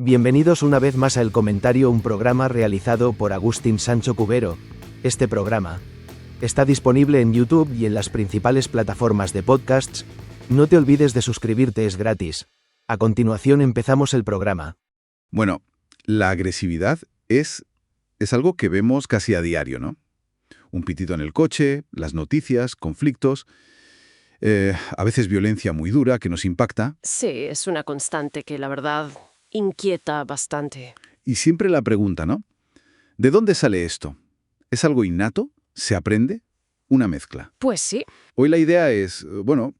Bienvenidos una vez más a El Comentario, un programa realizado por Agustín Sancho Cubero. Este programa está disponible en YouTube y en las principales plataformas de podcasts. No te olvides de suscribirte, es gratis. A continuación empezamos el programa. Bueno, la agresividad es algo que vemos casi a diario, ¿no? Un pitito en el coche, las noticias, conflictos, a veces violencia muy dura que nos impacta. Sí, es una constante que la verdad inquieta bastante. Y siempre la pregunta, ¿no? ¿De dónde sale esto? ¿Es algo innato? ¿Se aprende? ¿Una mezcla? Pues sí. Hoy la idea es,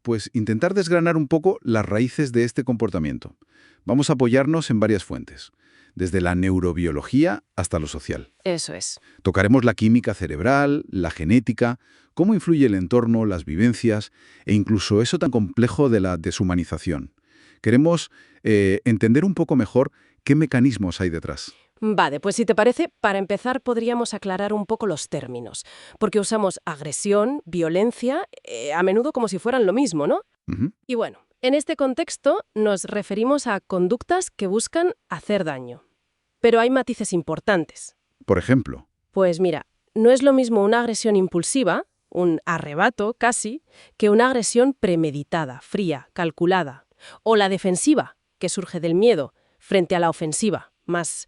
pues intentar desgranar un poco las raíces de este comportamiento. Vamos a apoyarnos en varias fuentes, desde la neurobiología hasta lo social. Eso es. Tocaremos la química cerebral, la genética, cómo influye el entorno, las vivencias e incluso eso tan complejo de la deshumanización. Queremos entender un poco mejor qué mecanismos hay detrás. Vale, pues si te parece, para empezar podríamos aclarar un poco los términos, porque usamos agresión, violencia, a menudo como si fueran lo mismo, ¿no? Ujú. Y bueno, en este contexto nos referimos a conductas que buscan hacer daño. Pero hay matices importantes. Por ejemplo, Pues mira, no es lo mismo una agresión impulsiva, un arrebato casi, que una agresión premeditada, fría, calculada. O la defensiva, que surge del miedo, frente a la ofensiva, más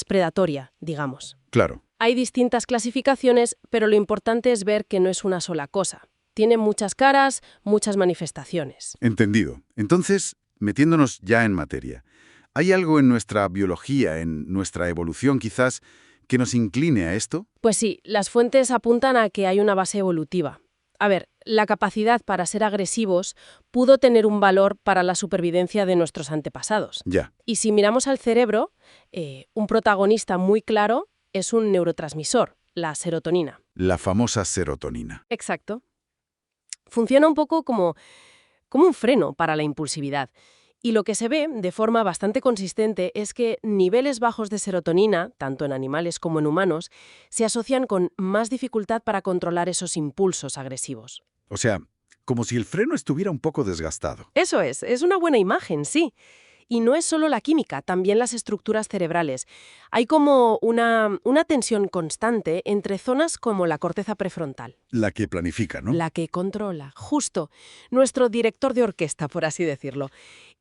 predatoria, digamos. claro, Hay distintas clasificaciones, pero lo importante es ver que no es una sola cosa. Tiene muchas caras, muchas manifestaciones. entendido. Entonces, metiéndonos ya en materia, ¿hay algo en nuestra biología, en nuestra evolución quizás, que nos incline a esto? Pues sí, las fuentes apuntan a que hay una base evolutiva. A ver, la capacidad para ser agresivos pudo tener un valor para la supervivencia de nuestros antepasados. Ya, Y si miramos al cerebro, un protagonista muy claro es un neurotransmisor, la serotonina. la famosa serotonina. Exacto. Funciona un poco como un freno para la impulsividad. Y lo que se ve de forma bastante consistente es que niveles bajos de serotonina, tanto en animales como en humanos, se asocian con más dificultad para controlar esos impulsos agresivos. O sea, como si el freno estuviera un poco desgastado. Eso es una buena imagen, sí. Y no es solo la química, también las estructuras cerebrales. Hay como una tensión constante entre zonas como la corteza prefrontal, La que planifica, ¿no? la que controla, justo, nuestro director de orquesta, por así decirlo.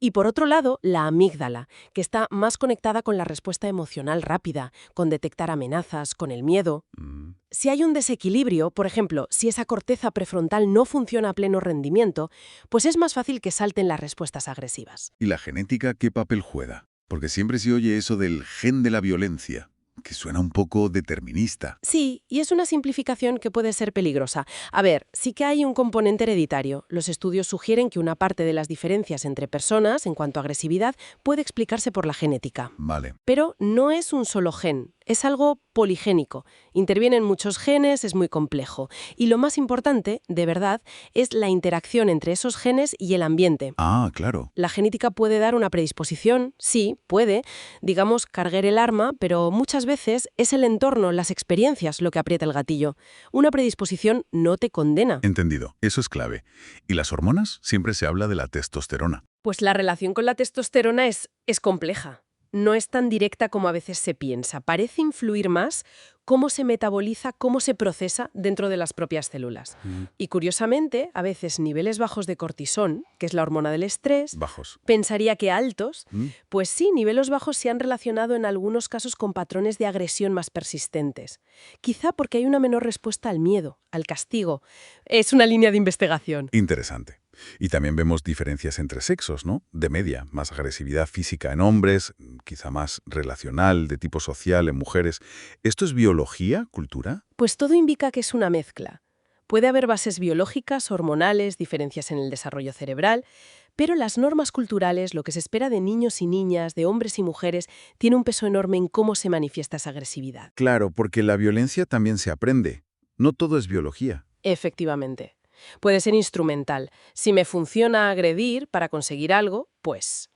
Y por otro lado, la amígdala, que está más conectada con la respuesta emocional rápida, con detectar amenazas, con el miedo. Mm. Si hay un desequilibrio, por ejemplo, si esa corteza prefrontal no funciona a pleno rendimiento, pues es más fácil que salten las respuestas agresivas. ¿Y la genética qué papel juega? Porque siempre se oye eso del gen de la violencia, que suena un poco determinista. Sí, y es una simplificación que puede ser peligrosa. A ver, sí que hay un componente hereditario. Los estudios sugieren que una parte de las diferencias entre personas en cuanto a agresividad puede explicarse por la genética. Vale. Pero no es un solo gen, es algo poligénico. Intervienen muchos genes, es muy complejo. Y lo más importante, de verdad, es la interacción entre esos genes y el ambiente. Ah, claro. La genética puede dar una predisposición, sí, puede, digamos, cargar el arma, pero muchas veces es el entorno, las experiencias lo que aprieta el gatillo. Una predisposición no te condena. Entendido. Eso es clave. ¿Y las hormonas? Siempre se habla de la testosterona. Pues la relación con la testosterona es compleja. No es tan directa como a veces se piensa. Parece influir más cómo se metaboliza, cómo se procesa dentro de las propias células. Y curiosamente, a veces niveles bajos de cortisol, que es la hormona del estrés, Bajos. pensaría que altos, ¿Mm? pues sí, niveles bajos se han relacionado en algunos casos con patrones de agresión más persistentes. Quizá porque hay una menor respuesta al miedo, al castigo. Es una línea de investigación. Interesante. Y también vemos diferencias entre sexos, ¿no? De media, más agresividad física en hombres, quizá más relacional, de tipo social en mujeres. ¿Esto es biología, cultura? Pues todo indica que es una mezcla. Puede haber bases biológicas, hormonales, diferencias en el desarrollo cerebral, pero las normas culturales, lo que se espera de niños y niñas, de hombres y mujeres, tiene un peso enorme en cómo se manifiesta esa agresividad. Claro, porque la violencia también se aprende. No todo es biología. Efectivamente. Puede ser instrumental. Si me funciona agredir para conseguir algo, pues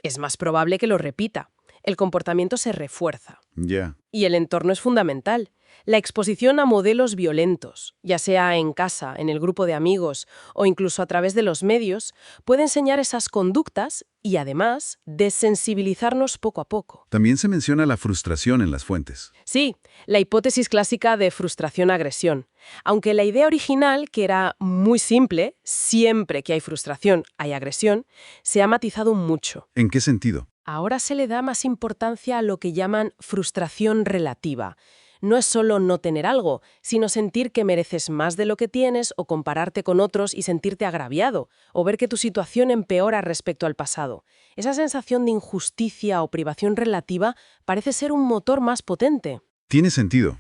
es más probable que lo repita. el comportamiento se refuerza. Ya. Y el entorno es fundamental. La exposición a modelos violentos, ya sea en casa, en el grupo de amigos o incluso a través de los medios, puede enseñar esas conductas y, además, desensibilizarnos poco a poco. También se menciona la frustración en las fuentes. Sí, la hipótesis clásica de frustración-agresión. Aunque la idea original, que era muy simple, siempre que hay frustración hay agresión, se ha matizado mucho. ¿En qué sentido? Ahora se le da más importancia a lo que llaman frustración relativa. No es solo no tener algo, sino sentir que mereces más de lo que tienes o compararte con otros y sentirte agraviado, o ver que tu situación empeora respecto al pasado. Esa sensación de injusticia o privación relativa parece ser un motor más potente. Tiene sentido.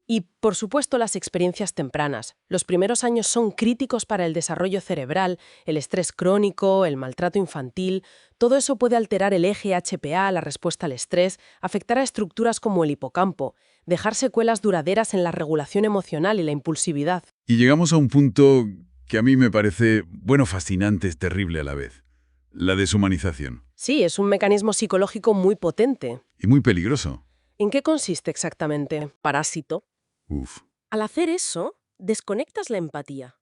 Y, por supuesto, las experiencias tempranas. Los primeros años son críticos para el desarrollo cerebral, el estrés crónico, el maltrato infantil. Todo eso puede alterar el eje HPA, la respuesta al estrés, afectar a estructuras como el hipocampo, dejar secuelas duraderas en la regulación emocional y la impulsividad. Y llegamos a un punto que a mí me parece, fascinante, es terrible a la vez. La deshumanización. Sí, es un mecanismo psicológico muy potente. Y muy peligroso. ¿En qué consiste exactamente? Parásito. Uf. Al hacer eso, desconectas la empatía,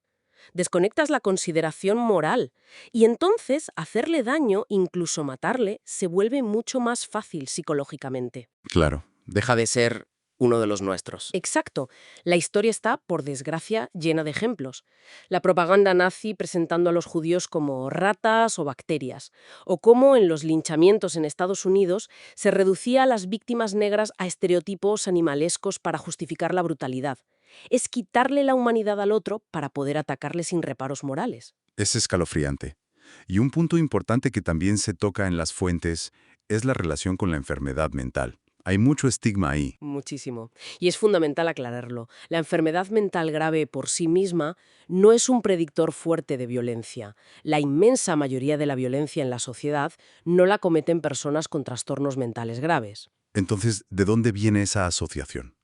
desconectas la consideración moral, y entonces hacerle daño, incluso matarle, se vuelve mucho más fácil psicológicamente. Claro. Deja de ser uno de los nuestros. Exacto. La historia está, por desgracia, llena de ejemplos. La propaganda nazi presentando a los judíos como ratas o bacterias, o cómo en los linchamientos en Estados Unidos se reducía a las víctimas negras a estereotipos animalescos para justificar la brutalidad. Es quitarle la humanidad al otro para poder atacarle sin reparos morales. Es escalofriante. Y un punto importante que también se toca en las fuentes es la relación con la enfermedad mental. Hay mucho estigma ahí. Muchísimo. Y es fundamental aclararlo. La enfermedad mental grave por sí misma no es un predictor fuerte de violencia. La inmensa mayoría de la violencia en la sociedad no la cometen personas con trastornos mentales graves. Entonces, ¿de dónde viene esa asociación?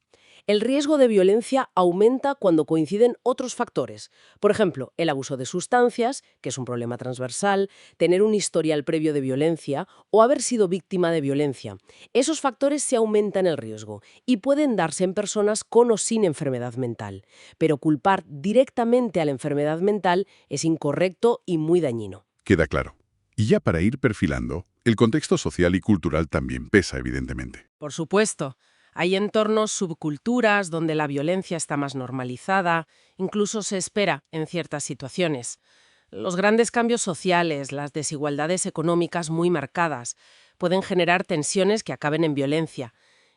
El riesgo de violencia aumenta cuando coinciden otros factores. Por ejemplo, el abuso de sustancias, que es un problema transversal, tener un historial previo de violencia o haber sido víctima de violencia. Esos factores se aumentan el riesgo y pueden darse en personas con o sin enfermedad mental. Pero culpar directamente a la enfermedad mental es incorrecto y muy dañino. Queda claro. Y ya para ir perfilando, el contexto social y cultural también pesa, evidentemente. Por supuesto. Hay entornos, subculturas, donde la violencia está más normalizada, incluso se espera en ciertas situaciones. Los grandes cambios sociales, las desigualdades económicas muy marcadas, pueden generar tensiones que acaben en violencia.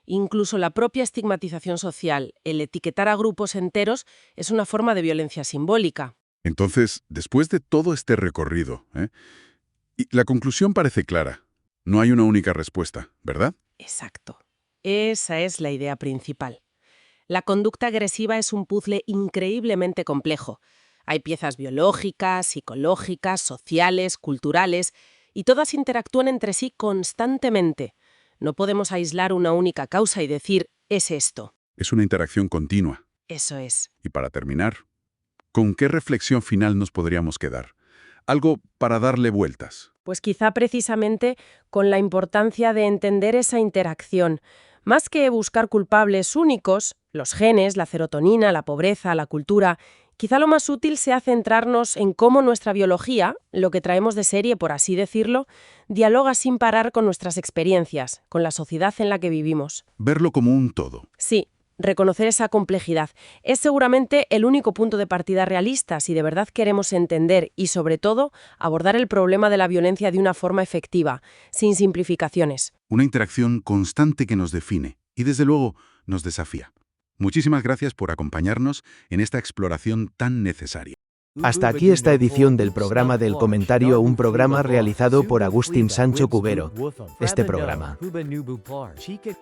Incluso la propia estigmatización social, el etiquetar a grupos enteros, es una forma de violencia simbólica. Entonces, después de todo este recorrido, y la conclusión parece clara. No hay una única respuesta, ¿verdad? Exacto. Esa es la idea principal. La conducta agresiva es un puzzle increíblemente complejo. Hay piezas biológicas, psicológicas, sociales, culturales, y todas interactúan entre sí constantemente. No podemos aislar una única causa y decir, es esto. Es una interacción continua. Eso es. Y para terminar, ¿con qué reflexión final nos podríamos quedar? Algo para darle vueltas. Pues quizá precisamente con la importancia de entender esa interacción. Más que buscar culpables únicos, los genes, la serotonina, la pobreza, la cultura, quizá lo más útil sea centrarnos en cómo nuestra biología, lo que traemos de serie, por así decirlo, dialoga sin parar con nuestras experiencias, con la sociedad en la que vivimos. Verlo como un todo. Sí, reconocer esa complejidad es seguramente el único punto de partida realista si de verdad queremos entender y, sobre todo, abordar el problema de la violencia de una forma efectiva, sin simplificaciones. Una interacción constante que nos define y, desde luego, nos desafía. Muchísimas gracias por acompañarnos en esta exploración tan necesaria. Hasta aquí esta edición del programa del comentario, un programa realizado por Agustín Sancho Cubero. Este programa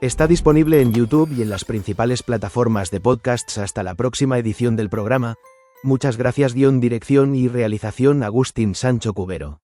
está disponible en YouTube y en las principales plataformas de podcasts. Hasta la próxima edición del programa. Muchas gracias. Dirección y realización Agustín Sancho Cubero.